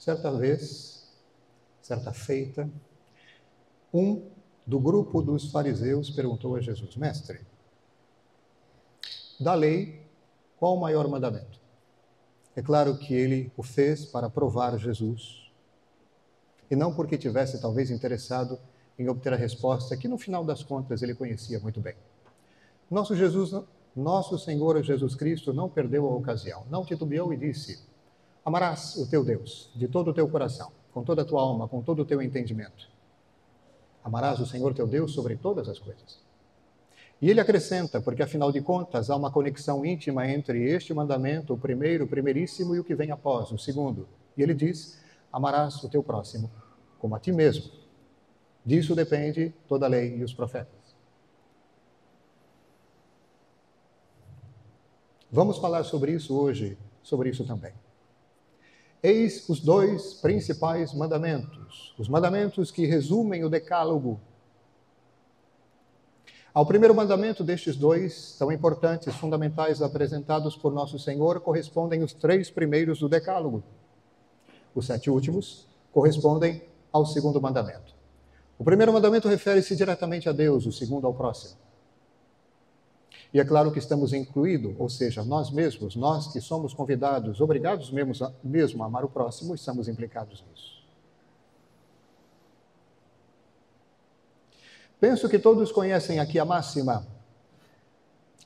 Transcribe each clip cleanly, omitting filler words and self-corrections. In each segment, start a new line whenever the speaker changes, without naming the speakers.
Certa vez, certa feita, um do grupo dos fariseus perguntou a Jesus: Mestre, da lei, qual o maior mandamento? É claro que ele o fez para provar Jesus, e não porque tivesse talvez interessado em obter a resposta que no final das contas ele conhecia muito bem. Nosso Senhor Jesus Cristo não perdeu a ocasião, não titubeou e disse: amarás o teu Deus de todo o teu coração, com toda a tua alma, com todo o teu entendimento. Amarás o Senhor teu Deus sobre todas as coisas. E ele acrescenta, porque afinal de contas há uma conexão íntima entre este mandamento, o primeiro, o primeiríssimo, e o que vem após, o segundo. E ele diz: amarás o teu próximo como a ti mesmo. Disso depende toda a lei e os profetas. Vamos falar sobre isso hoje, sobre isso também. Eis os dois principais mandamentos, os mandamentos que resumem o decálogo. Ao primeiro mandamento destes dois, tão importantes, fundamentais, apresentados por nosso Senhor, correspondem os 3 primeiros do decálogo. Os 7 últimos correspondem ao segundo mandamento. O primeiro mandamento refere-se diretamente a Deus, o segundo ao próximo. E é claro que estamos incluídos, ou seja, nós mesmos, nós que somos convidados, obrigados mesmo a amar o próximo, estamos implicados nisso. Penso que todos conhecem aqui a máxima: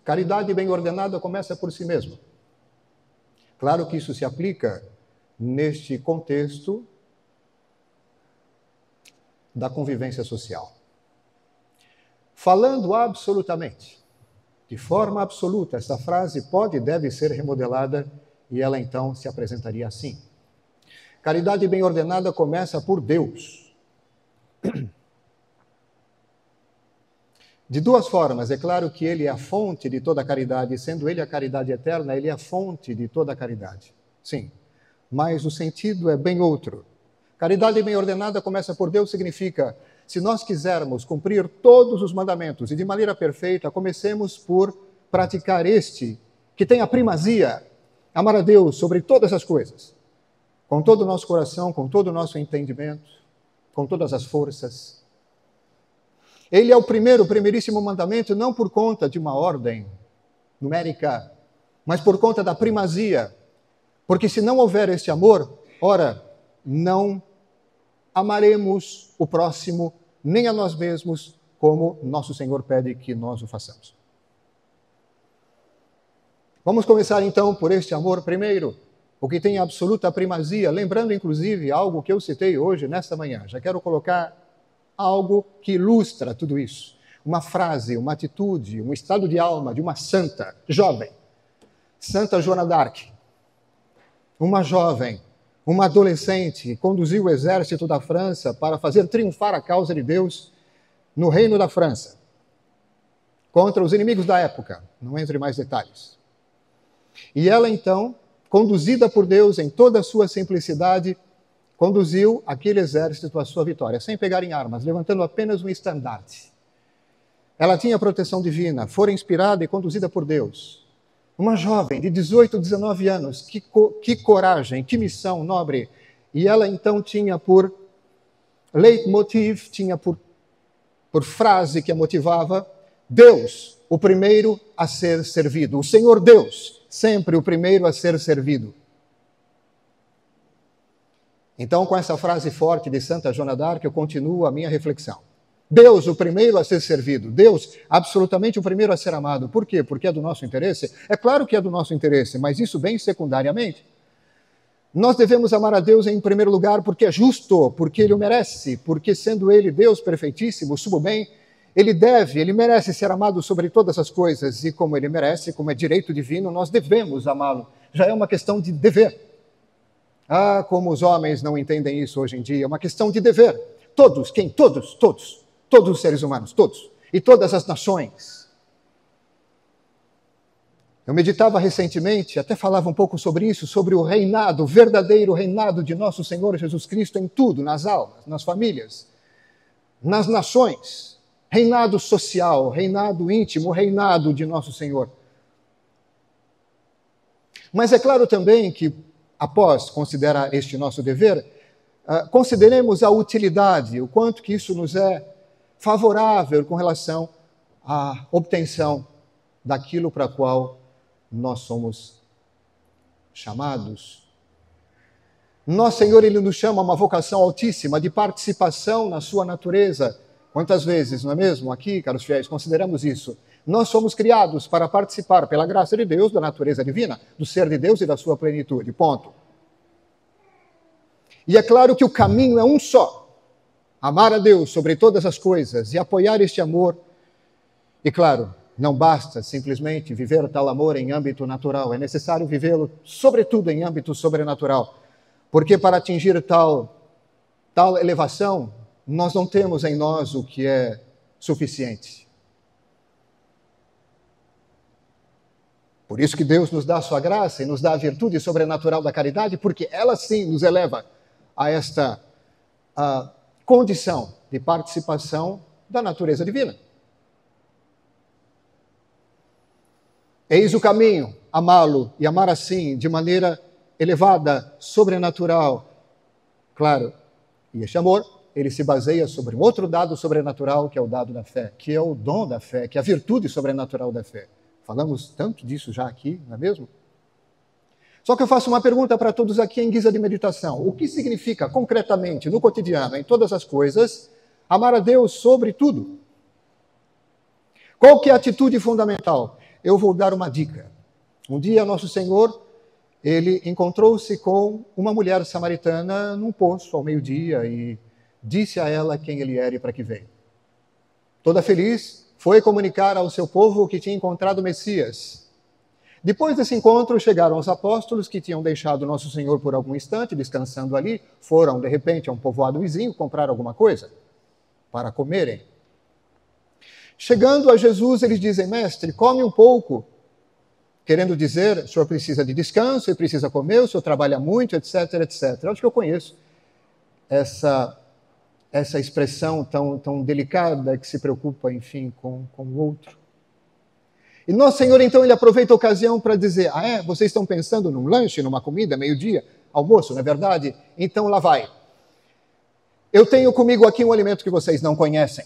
caridade bem ordenada começa por si mesma. Claro que isso se aplica neste contexto da convivência social. Falando absolutamente, de forma absoluta, essa frase pode e deve ser remodelada e ela então se apresentaria assim: caridade bem ordenada começa por Deus. De duas formas, é claro que ele é a fonte de toda a caridade, e sendo ele a caridade eterna, ele é a fonte de toda a caridade. Sim, mas o sentido é bem outro. Caridade bem ordenada começa por Deus significa: se nós quisermos cumprir todos os mandamentos e de maneira perfeita, comecemos por praticar este, que tem a primazia, amar a Deus sobre todas as coisas, com todo o nosso coração, com todo o nosso entendimento, com todas as forças. Ele é o primeiríssimo mandamento, não por conta de uma ordem numérica, mas por conta da primazia. Porque se não houver este amor, ora, não amaremos o próximo, nem a nós mesmos, como nosso Senhor pede que nós o façamos. Vamos começar então por este amor primeiro, o que tem absoluta primazia, lembrando inclusive algo que eu citei hoje, nesta manhã. Já quero colocar algo que ilustra tudo isso. Uma frase, uma atitude, um estado de alma de uma santa jovem, Santa Joana d'Arc. Uma jovem, uma adolescente, conduziu o exército da França para fazer triunfar a causa de Deus no reino da França, contra os inimigos da época, não entre mais detalhes. E ela então, conduzida por Deus em toda a sua simplicidade, conduziu aquele exército à sua vitória, sem pegar em armas, levantando apenas um estandarte. Ela tinha proteção divina, fora inspirada e conduzida por Deus. Uma jovem de 18, 19 anos, que coragem, que missão nobre. E ela então tinha por leitmotiv, tinha por frase que a motivava: Deus, o primeiro a ser servido. O Senhor Deus, sempre o primeiro a ser servido. Então, com essa frase forte de Santa Joana d'Arc, eu continuo a minha reflexão. Deus, o primeiro a ser servido. Deus, absolutamente o primeiro a ser amado. Por quê? Porque é do nosso interesse? É claro que é do nosso interesse, mas isso bem secundariamente. Nós devemos amar a Deus em primeiro lugar porque é justo, porque Ele o merece, porque sendo Ele Deus perfeitíssimo, sumo bem, Ele merece ser amado sobre todas as coisas. E como Ele merece, como é direito divino, nós devemos amá-lo. Já é uma questão de dever. Ah, como os homens não entendem isso hoje em dia. É uma questão de dever. Todos, quem? Todos. Todos os seres humanos, todos. E todas as nações. Eu meditava recentemente, até falava um pouco sobre isso, sobre o reinado, o verdadeiro reinado de nosso Senhor Jesus Cristo em tudo, nas almas, nas famílias, nas nações. Reinado social, reinado íntimo, reinado de nosso Senhor. Mas é claro também que após considerar este nosso dever, consideremos a utilidade, o quanto que isso nos é favorável com relação à obtenção daquilo para o qual nós somos chamados. Nosso Senhor, Ele nos chama a uma vocação altíssima de participação na sua natureza. Quantas vezes, não é mesmo? Aqui, caros fiéis, consideramos isso. Nós somos criados para participar, pela graça de Deus, da natureza divina, do ser de Deus e da sua plenitude. Ponto. E é claro que o caminho é um só. Amar a Deus sobre todas as coisas e apoiar este amor. E claro, não basta simplesmente viver tal amor em âmbito natural. É necessário vivê-lo, sobretudo, em âmbito sobrenatural. Porque para atingir tal elevação, nós não temos em nós o que é suficiente. Por isso que Deus nos dá a sua graça e nos dá a virtude sobrenatural da caridade, porque ela sim nos eleva a esta condição de participação da natureza divina. Eis o caminho, amá-lo e amar assim, de maneira elevada, sobrenatural. Claro, e este amor, ele se baseia sobre um outro dado sobrenatural, que é o dado da fé, que é o dom da fé, que é a virtude sobrenatural da fé. Falamos tanto disso já aqui, não é mesmo? Só que eu faço uma pergunta para todos aqui em guisa de meditação. O que significa concretamente, no cotidiano, em todas as coisas, amar a Deus sobre tudo? Qual que é a atitude fundamental? Eu vou dar uma dica. Um dia, Nosso Senhor, ele encontrou-se com uma mulher samaritana num poço ao meio-dia e disse a ela quem ele era e para que veio. Toda feliz, foi comunicar ao seu povo que tinha encontrado o Messias. Depois desse encontro, chegaram os apóstolos que tinham deixado Nosso Senhor por algum instante, descansando ali, foram, de repente, a um povoado vizinho comprar alguma coisa para comerem. Chegando a Jesus, eles dizem, mestre, come um pouco. Querendo dizer, o senhor precisa de descanso, ele precisa comer, o senhor trabalha muito, etc, etc. Eu acho que eu conheço essa expressão tão delicada que se preocupa, enfim, com o outro. E Nosso Senhor, então, ele aproveita a ocasião para dizer, vocês estão pensando num lanche, numa comida, meio-dia, almoço, não é verdade? Então lá vai. Eu tenho comigo aqui um alimento que vocês não conhecem.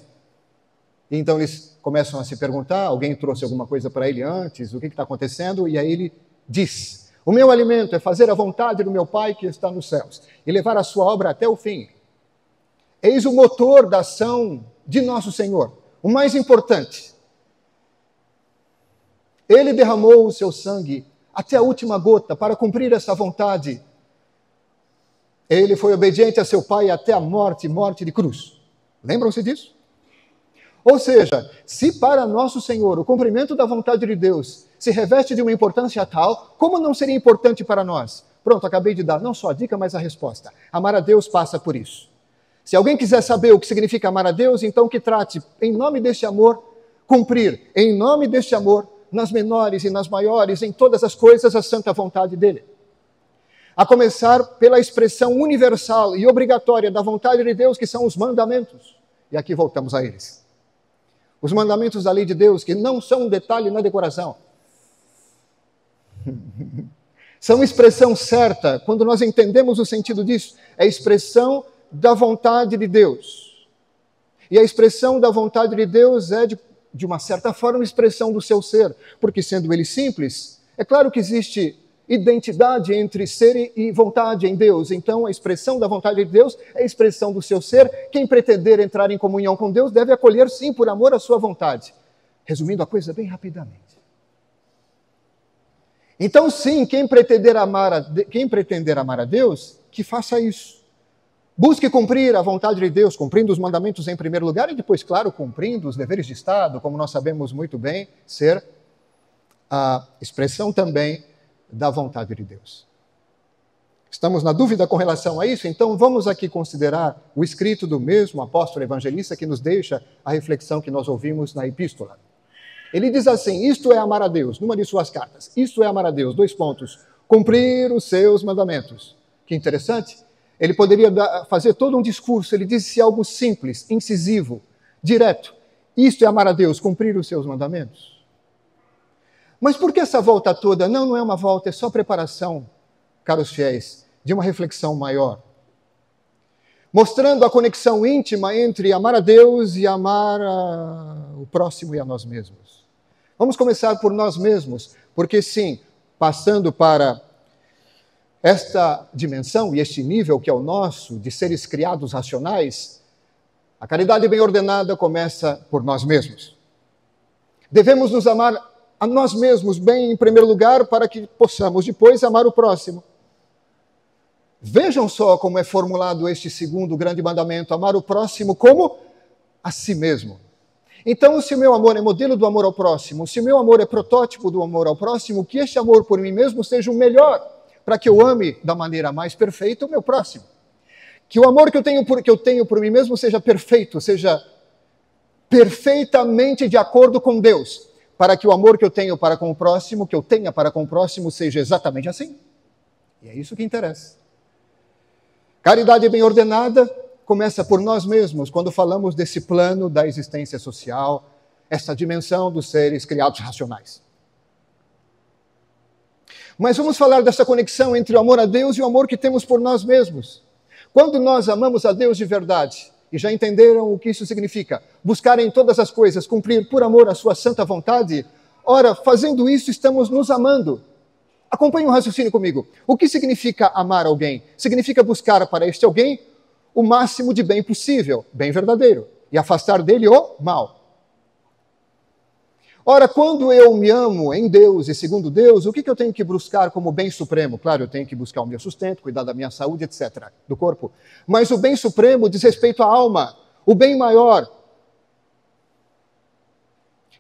E então eles começam a se perguntar, alguém trouxe alguma coisa para ele antes, o que está acontecendo? E aí ele diz, o meu alimento é fazer a vontade do meu Pai que está nos céus e levar a sua obra até o fim. Eis o motor da ação de Nosso Senhor, o mais importante. Ele derramou o seu sangue até a última gota para cumprir essa vontade. Ele foi obediente a seu Pai até a morte de cruz. Lembram-se disso? Ou seja, se para Nosso Senhor o cumprimento da vontade de Deus se reveste de uma importância tal, como não seria importante para nós? Pronto, acabei de dar não só a dica, mas a resposta. Amar a Deus passa por isso. Se alguém quiser saber o que significa amar a Deus, então que trate, em nome deste amor, cumprir, em nome deste amor, nas menores e nas maiores, em todas as coisas, a santa vontade dele. A começar pela expressão universal e obrigatória da vontade de Deus, que são os mandamentos. E aqui voltamos a eles. Os mandamentos da lei de Deus, que não são um detalhe na decoração. São expressão certa, quando nós entendemos o sentido disso, é expressão da vontade de Deus. E a expressão da vontade de Deus é, de uma certa forma, uma expressão do seu ser, porque sendo ele simples, é claro que existe identidade entre ser e vontade em Deus. Então, a expressão da vontade de Deus é a expressão do seu ser. Quem pretender entrar em comunhão com Deus deve acolher, sim, por amor à sua vontade. Resumindo a coisa bem rapidamente. Então, sim, quem pretender amar a Deus, que faça isso. Busque cumprir a vontade de Deus, cumprindo os mandamentos em primeiro lugar e depois, claro, cumprindo os deveres de Estado, como nós sabemos muito bem, ser a expressão também da vontade de Deus. Estamos na dúvida com relação a isso? Então vamos aqui considerar o escrito do mesmo apóstolo evangelista que nos deixa a reflexão que nós ouvimos na epístola. Ele diz assim, isto é amar a Deus, numa de suas cartas, isto é amar a Deus, : cumprir os seus mandamentos. Que interessante, ele poderia fazer todo um discurso, ele disse algo simples, incisivo, direto. Isto é amar a Deus, cumprir os seus mandamentos. Mas por que essa volta toda? Não é uma volta, é só preparação caros fiéis, de uma reflexão maior, mostrando a conexão íntima entre amar a Deus e amar o próximo e a nós mesmos. Vamos começar por nós mesmos, porque sim, passando para esta dimensão e este nível que é o nosso, de seres criados racionais, a caridade bem ordenada começa por nós mesmos. Devemos nos amar a nós mesmos bem em primeiro lugar, para que possamos depois amar o próximo. Vejam só como é formulado este segundo grande mandamento, amar o próximo como a si mesmo. Então, se o meu amor é modelo do amor ao próximo, se o meu amor é protótipo do amor ao próximo, que este amor por mim mesmo seja o melhor, para que eu ame da maneira mais perfeita o meu próximo. Que o amor que eu tenho por mim mesmo seja perfeito, seja perfeitamente de acordo com Deus, para que o amor que eu tenho para com o próximo, que eu tenha para com o próximo, seja exatamente assim. E é isso que interessa. Caridade bem ordenada começa por nós mesmos, quando falamos desse plano da existência social, essa dimensão dos seres criados racionais. Mas vamos falar dessa conexão entre o amor a Deus e o amor que temos por nós mesmos. Quando nós amamos a Deus de verdade, e já entenderam o que isso significa, buscar em todas as coisas, cumprir por amor a sua santa vontade, ora, fazendo isso, estamos nos amando. Acompanhe um raciocínio comigo. O que significa amar alguém? Significa buscar para este alguém o máximo de bem possível, bem verdadeiro, e afastar dele o mal. Ora, quando eu me amo em Deus e segundo Deus, o que eu tenho que buscar como bem supremo? Claro, eu tenho que buscar o meu sustento, cuidar da minha saúde, etc., do corpo. Mas o bem supremo diz respeito à alma, o bem maior.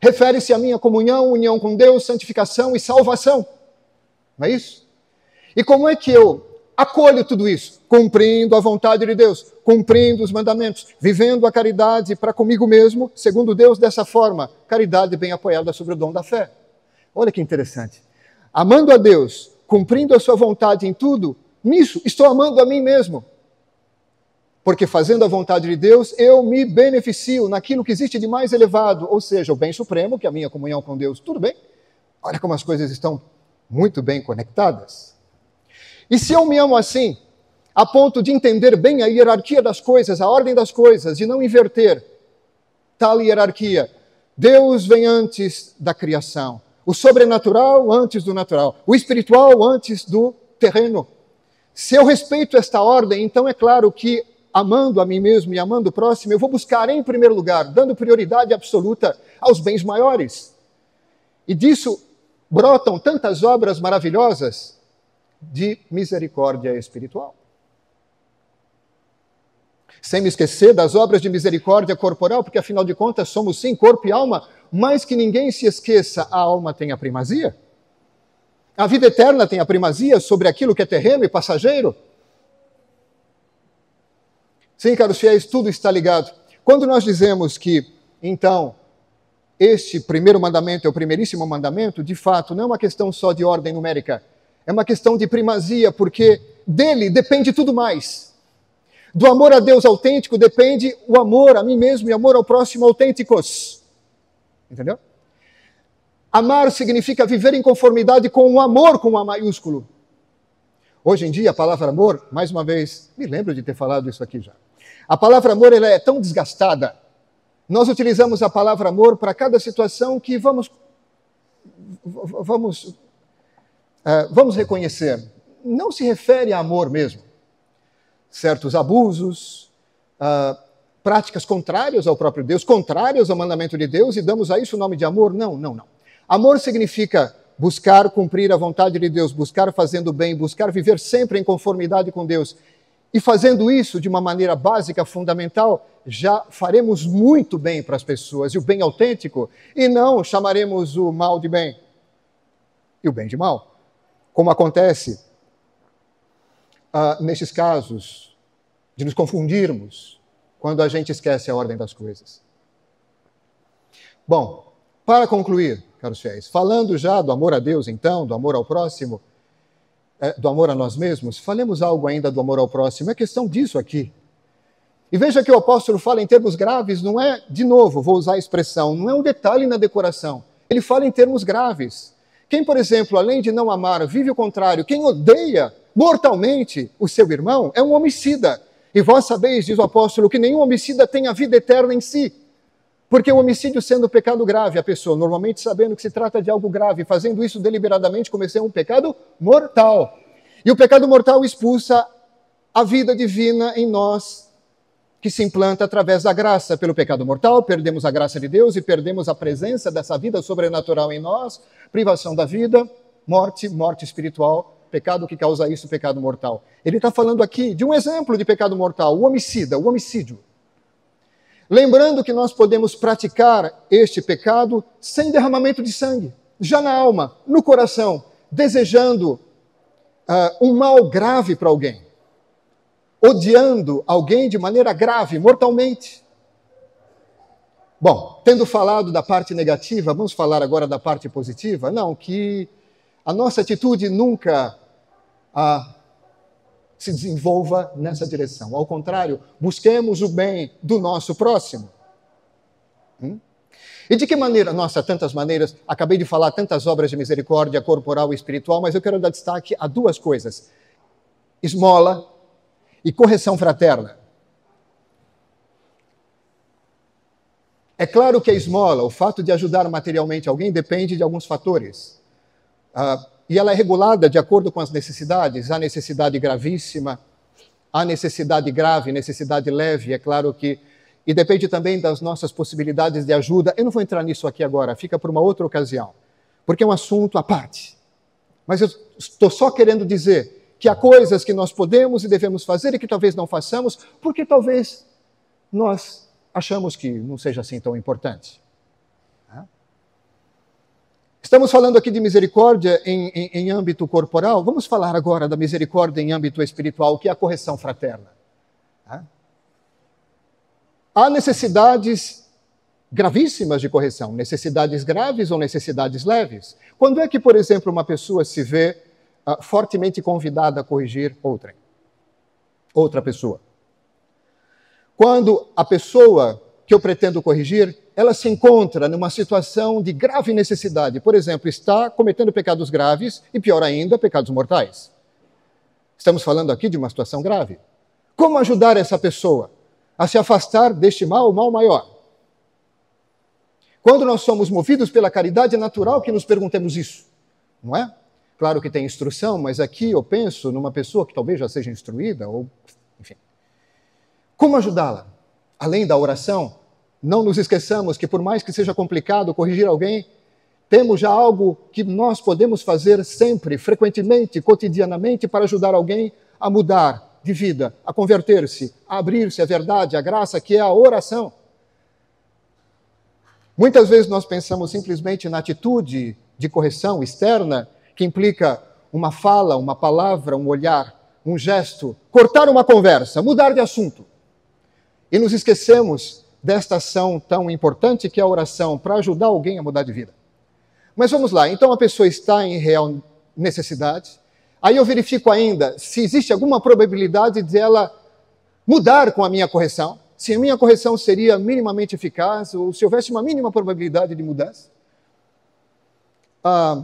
Refere-se à minha comunhão, união com Deus, santificação e salvação. Não é isso? E como é que eu acolho tudo isso? Cumprindo a vontade de Deus, cumprindo os mandamentos, vivendo a caridade para comigo mesmo, segundo Deus, dessa forma. Caridade bem apoiada sobre o dom da fé. Olha que interessante. Amando a Deus, cumprindo a sua vontade em tudo, nisso estou amando a mim mesmo. Porque fazendo a vontade de Deus, eu me beneficio naquilo que existe de mais elevado, ou seja, o bem supremo, que é a minha comunhão com Deus. Tudo bem? Olha como as coisas estão muito bem conectadas. E se eu me amo assim, a ponto de entender bem a hierarquia das coisas, a ordem das coisas, e não inverter tal hierarquia, Deus vem antes da criação, o sobrenatural antes do natural, o espiritual antes do terreno. Se eu respeito esta ordem, então é claro que, amando a mim mesmo e amando o próximo, eu vou buscar em primeiro lugar, dando prioridade absoluta aos bens maiores. E disso brotam tantas obras maravilhosas de misericórdia espiritual. Sem me esquecer das obras de misericórdia corporal, porque afinal de contas somos sim corpo e alma, mas que ninguém se esqueça, a alma tem a primazia. A vida eterna tem a primazia sobre aquilo que é terreno e passageiro. Sim, caros fiéis, tudo está ligado. Quando nós dizemos que, então, este primeiro mandamento é o primeiríssimo mandamento, de fato, não é uma questão só de ordem numérica, é uma questão de primazia, porque dele depende tudo mais. Do amor a Deus autêntico depende o amor a mim mesmo e amor ao próximo autênticos. Entendeu? Amar significa viver em conformidade com o amor com A maiúsculo. Hoje em dia, a palavra amor, mais uma vez, me lembro de ter falado isso aqui já. A palavra amor ela é tão desgastada. Nós utilizamos a palavra amor para cada situação que vamos reconhecer. Não se refere a amor mesmo. Certos abusos, práticas contrárias ao próprio Deus, contrárias ao mandamento de Deus, e damos a isso o nome de amor? Não, não, não. Amor significa buscar cumprir a vontade de Deus, buscar fazendo o bem, buscar viver sempre em conformidade com Deus. E fazendo isso de uma maneira básica, fundamental, já faremos muito bem para as pessoas, e o bem autêntico, e não chamaremos o mal de bem e o bem de mal, como acontece nesses casos de nos confundirmos quando a gente esquece a ordem das coisas. Bom, para concluir, caros fiéis, falando já do amor a Deus, então, do amor ao próximo, do amor a nós mesmos, falemos algo ainda do amor ao próximo. É questão disso aqui. E veja que o apóstolo fala em termos graves, não é, de novo, vou usar a expressão, não é um detalhe na decoração. Ele fala em termos graves. Quem, por exemplo, além de não amar, vive o contrário, quem odeia mortalmente o seu irmão, é um homicida. E vós sabeis, diz o apóstolo, que nenhum homicida tem a vida eterna em si. Porque o homicídio sendo pecado grave, a pessoa normalmente sabendo que se trata de algo grave, fazendo isso deliberadamente, cometeu um pecado mortal. E o pecado mortal expulsa a vida divina em nós, que se implanta através da graça. Pelo pecado mortal, perdemos a graça de Deus e perdemos a presença dessa vida sobrenatural em nós, privação da vida, morte espiritual, pecado que causa isso, pecado mortal. Ele está falando aqui de um exemplo de pecado mortal, o homicida, o homicídio. Lembrando que nós podemos praticar este pecado sem derramamento de sangue, já na alma, no coração, desejando um mal grave para alguém, odiando alguém de maneira grave, mortalmente. Bom, tendo falado da parte negativa, vamos falar agora da parte positiva? Não, que a nossa atitude nunca se desenvolva nessa direção. Ao contrário, busquemos o bem do nosso próximo. E de que maneira? Nossa, tantas maneiras. Acabei de falar tantas obras de misericórdia corporal e espiritual, mas eu quero dar destaque a duas coisas: esmola e correção fraterna. É claro que a esmola, o fato de ajudar materialmente alguém, depende de alguns fatores. E ela é regulada de acordo com as necessidades. Há necessidade gravíssima, há necessidade grave, necessidade leve, é claro que... E depende também das nossas possibilidades de ajuda. Eu não vou entrar nisso aqui agora, fica para uma outra ocasião, porque é um assunto à parte. Mas eu estou só querendo dizer que há coisas que nós podemos e devemos fazer e que talvez não façamos, porque talvez nós achamos que não seja assim tão importante. Estamos falando aqui de misericórdia em âmbito corporal. Vamos falar agora da misericórdia em âmbito espiritual, que é a correção fraterna. Há necessidades gravíssimas de correção, necessidades graves ou necessidades leves. Quando é que, por exemplo, uma pessoa se vê fortemente convidada a corrigir outra pessoa? Quando a pessoa que eu pretendo corrigir, ela se encontra numa situação de grave necessidade. Por exemplo, está cometendo pecados graves e, pior ainda, pecados mortais. Estamos falando aqui de uma situação grave. Como ajudar essa pessoa a se afastar deste mal, o mal maior? Quando nós somos movidos pela caridade, é natural que nos perguntemos isso, não é? Claro que tem instrução, mas aqui eu penso numa pessoa que talvez já seja instruída, ou enfim. Como ajudá-la? Além da oração, não nos esqueçamos que, por mais que seja complicado corrigir alguém, temos já algo que nós podemos fazer sempre, frequentemente, cotidianamente, para ajudar alguém a mudar de vida, a converter-se, a abrir-se à verdade, à graça, que é a oração. Muitas vezes nós pensamos simplesmente na atitude de correção externa, que implica uma fala, uma palavra, um olhar, um gesto, cortar uma conversa, mudar de assunto. E nos esquecemos desta ação tão importante que é a oração, para ajudar alguém a mudar de vida. Mas vamos lá, então a pessoa está em real necessidade, aí eu verifico ainda se existe alguma probabilidade de ela mudar com a minha correção, se a minha correção seria minimamente eficaz, ou se houvesse uma mínima probabilidade de mudança.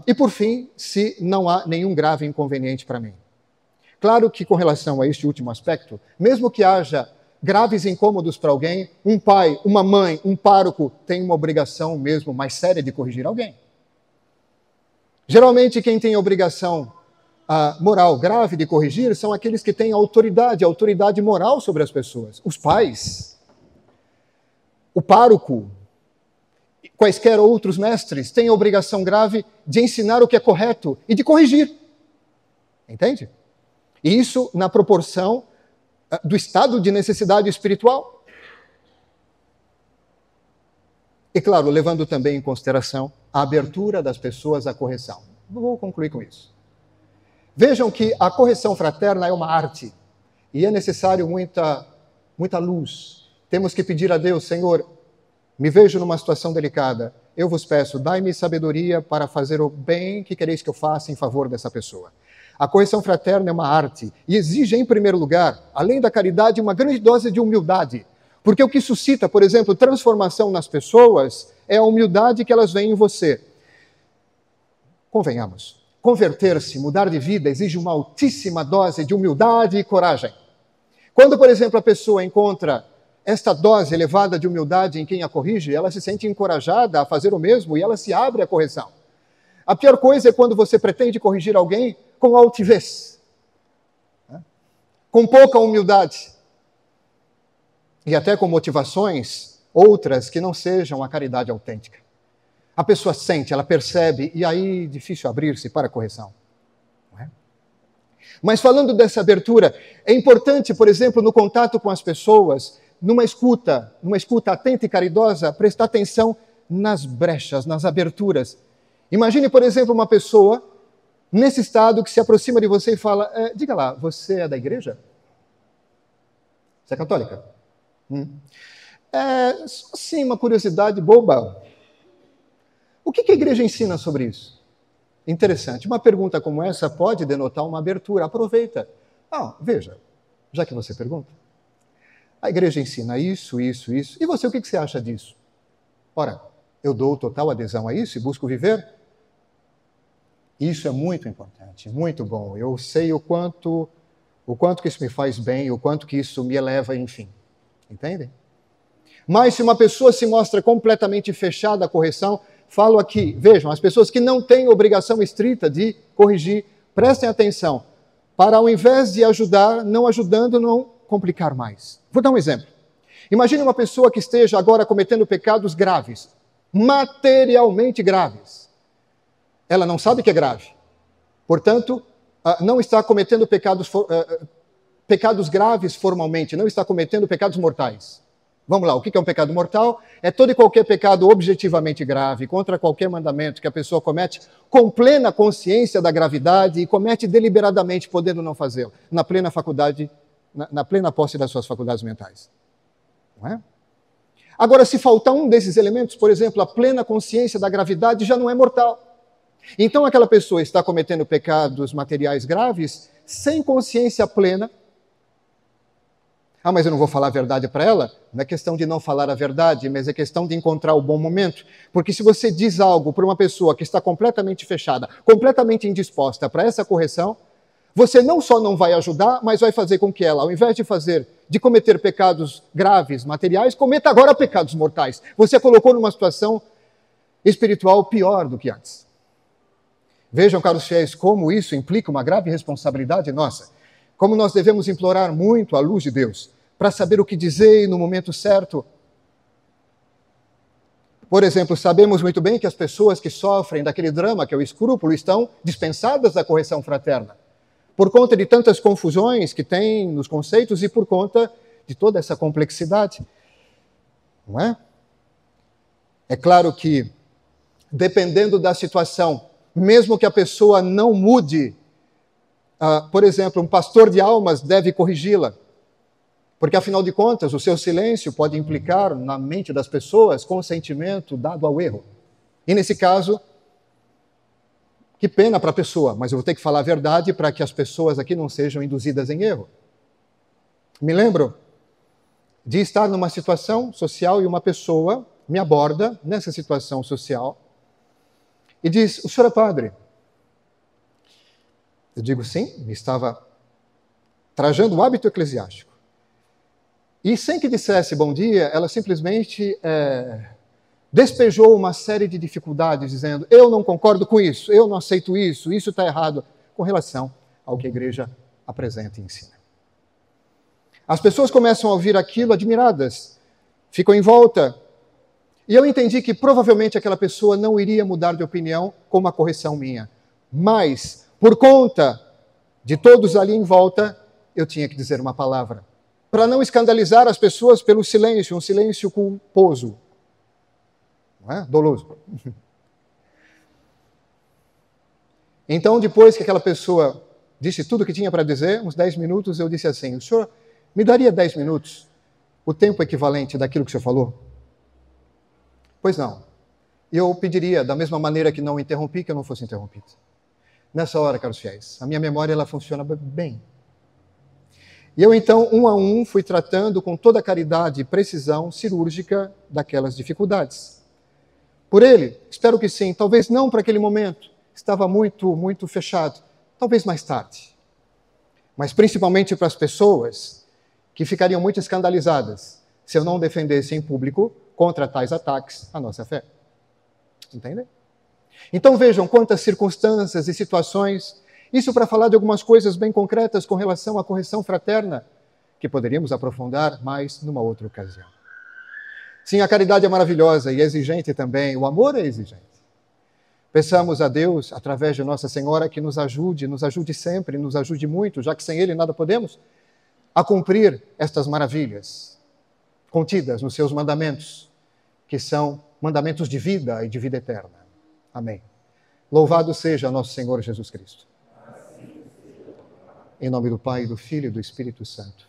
E por fim, se não há nenhum grave inconveniente para mim. Claro que com relação a este último aspecto, mesmo que haja graves incômodos para alguém, um pai, uma mãe, um pároco tem uma obrigação mesmo mais séria de corrigir alguém. Geralmente quem tem obrigação moral grave de corrigir são aqueles que têm autoridade moral sobre as pessoas. Os pais, o pároco, quaisquer outros mestres têm a obrigação grave de ensinar o que é correto e de corrigir. Entende? E isso na proporção do estado de necessidade espiritual. E claro, levando também em consideração a abertura das pessoas à correção. Vou concluir com isso. Vejam que a correção fraterna é uma arte e é necessário muita luz. Temos que pedir a Deus: Senhor, me vejo numa situação delicada, eu vos peço, dai-me sabedoria para fazer o bem que quereis que eu faça em favor dessa pessoa. A correção fraterna é uma arte e exige, em primeiro lugar, além da caridade, uma grande dose de humildade. Porque o que suscita, por exemplo, transformação nas pessoas é a humildade que elas veem em você. Convenhamos, converter-se, mudar de vida, exige uma altíssima dose de humildade e coragem. Quando, por exemplo, a pessoa encontra esta dose elevada de humildade em quem a corrige, ela se sente encorajada a fazer o mesmo e ela se abre à correção. A pior coisa é quando você pretende corrigir alguém com altivez, com pouca humildade e até com motivações outras que não sejam a caridade autêntica. A pessoa sente, ela percebe, e aí é difícil abrir-se para a correção. Não é? Mas falando dessa abertura, é importante, por exemplo, no contato com as pessoas, numa escuta atenta e caridosa, prestar atenção nas brechas, nas aberturas. Imagine, por exemplo, uma pessoa nesse estado que se aproxima de você e fala, diga lá, você é da igreja? Você é católica? Sim, uma curiosidade boba. O que a igreja ensina sobre isso? Interessante. Uma pergunta como essa pode denotar uma abertura. Aproveita. Veja, já que você pergunta. A igreja ensina isso, isso, isso. E você, o que você acha disso? Ora, eu dou total adesão a isso e busco viver? Isso é muito importante, muito bom. Eu sei o quanto que isso me faz bem, o quanto que isso me eleva, enfim. Entendem? Mas se uma pessoa se mostra completamente fechada à correção, falo aqui, vejam, as pessoas que não têm obrigação estrita de corrigir, prestem atenção, para ao invés de ajudar, não ajudando, não complicar mais. Vou dar um exemplo. Imagine uma pessoa que esteja agora cometendo pecados graves, materialmente graves. Ela não sabe que é grave. Portanto, não está cometendo pecados graves formalmente, não está cometendo pecados mortais. Vamos lá, o que é um pecado mortal? É todo e qualquer pecado objetivamente grave, contra qualquer mandamento que a pessoa comete com plena consciência da gravidade e comete deliberadamente, podendo não fazê-lo, na plena posse das suas faculdades mentais. Não é? Agora, se faltar um desses elementos, por exemplo, a plena consciência da gravidade, já não é mortal. Então, aquela pessoa está cometendo pecados materiais graves sem consciência plena. Mas eu não vou falar a verdade para ela? Não é questão de não falar a verdade, mas é questão de encontrar o bom momento. Porque se você diz algo para uma pessoa que está completamente fechada, completamente indisposta para essa correção, você não só não vai ajudar, mas vai fazer com que ela, ao invés de cometer pecados graves, materiais, cometa agora pecados mortais. Você a colocou numa situação espiritual pior do que antes. Vejam, caros fiéis, como isso implica uma grave responsabilidade nossa. Como nós devemos implorar muito a luz de Deus para saber o que dizer no momento certo. Por exemplo, sabemos muito bem que as pessoas que sofrem daquele drama, que é o escrúpulo, estão dispensadas da correção fraterna, por conta de tantas confusões que tem nos conceitos e por conta de toda essa complexidade. Não é? É claro que, dependendo da situação, mesmo que a pessoa não mude, por exemplo, um pastor de almas deve corrigi-la, porque, afinal de contas, o seu silêncio pode implicar na mente das pessoas consentimento dado ao erro. E, nesse caso, que pena para a pessoa, mas eu vou ter que falar a verdade para que as pessoas aqui não sejam induzidas em erro. Me lembro de estar numa situação social e uma pessoa me aborda nessa situação social e diz, o senhor é padre? Eu digo sim, estava trajando o hábito eclesiástico. E sem que dissesse bom dia, ela simplesmente despejou uma série de dificuldades, dizendo, eu não concordo com isso, eu não aceito isso está errado, com relação ao que a igreja apresenta e ensina. As pessoas começam a ouvir aquilo admiradas, ficam em volta, e eu entendi que provavelmente aquela pessoa não iria mudar de opinião com uma correção minha, mas, por conta de todos ali em volta, eu tinha que dizer uma palavra, para não escandalizar as pessoas pelo silêncio, um silêncio culposo, não é? Doloso. Então, depois que aquela pessoa disse tudo o que tinha para dizer, uns 10 minutos, eu disse assim, o senhor me daria 10 minutos, o tempo equivalente daquilo que o senhor falou? Pois não. Eu pediria, da mesma maneira que não interrompi, que eu não fosse interrompido. Nessa hora, caros fiéis, a minha memória ela funciona bem. E eu, então, um a um, fui tratando com toda a caridade e precisão cirúrgica daquelas dificuldades. Por ele, espero que sim, talvez não para aquele momento, estava muito fechado. Talvez mais tarde. Mas principalmente para as pessoas que ficariam muito escandalizadas se eu não defendesse em público contra tais ataques à nossa fé. Entendem? Então vejam quantas circunstâncias e situações, isso para falar de algumas coisas bem concretas com relação à correção fraterna, que poderíamos aprofundar mais numa outra ocasião. Sim, a caridade é maravilhosa e exigente também, o amor é exigente. Peçamos a Deus, através de Nossa Senhora, que nos ajude sempre, nos ajude muito, já que sem Ele nada podemos, a cumprir estas maravilhas contidas nos seus mandamentos, que são mandamentos de vida e de vida eterna. Amém. Louvado seja nosso Senhor Jesus Cristo. Em nome do Pai, do Filho e do Espírito Santo.